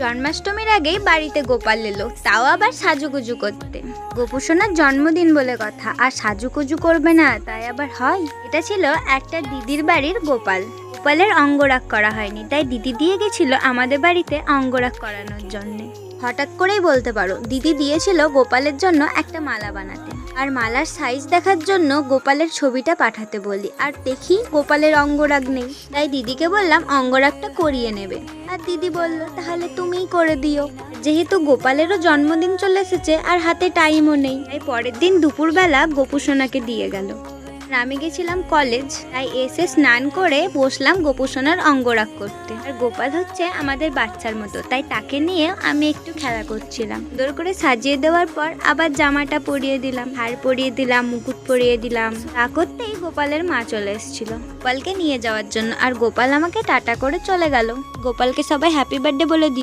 জন্মাষ্টমীর আগেই বাড়িতে গোপাল এলো, তাও আবার সাজুগুজু করতে। গোপুসোনার জন্মদিন বলে কথা, আর সাজুগুজু করবে না তাই আবার হয়? এটা ছিল একটা দিদির বাড়ির গোপাল। গোপালের অঙ্গরাগ করা হয়নি, তাই দিদি দিয়ে গেছিল আমাদের বাড়িতে অঙ্গরাগ করানোর জন্যে। হঠাৎ করেই বলতে পারো, দিদি দিয়েছিল গোপালের জন্য একটা মালা বানাতে, আর মালার সাইজ দেখার জন্য গোপালের ছবিটা পাঠাতে বলি, আর দেখি গোপালের অঙ্গরাগ নেই। তাই দিদিকে বললাম অঙ্গরাগটা করিয়ে নেবে, আর দিদি বলল তাহলে তুমিই করে দিও। যেহেতু গোপালেরও জন্মদিন চলে এসেছে আর হাতে টাইমও নেই, তাই পরের দিন দুপুরবেলা গোপুসোনাকে দিয়ে গেল। আমি গেছিলাম কলেজ, তাই এসে স্নান করে বসলাম গোপুসোনার অঙ্গরাগ করতে। আর গোপাল হচ্ছে আমাদের বাচ্চার মতো, তাই তাকে নিয়ে আমি একটু খেলা করছিলাম। সুন্দর করে সাজিয়ে দেওয়ার পর আবার জামাটা পরিয়ে দিলাম, হার পরিয়ে দিলাম, মুকুট পরিয়ে দিলাম। তা করতেই গোপালের মা চলে এসেছিল গোপালকে নিয়ে যাওয়ার জন্য, আর গোপাল আমাকে টাটা করে চলে গেল। গোপালকে সবাই হ্যাপি বার্থডে বলে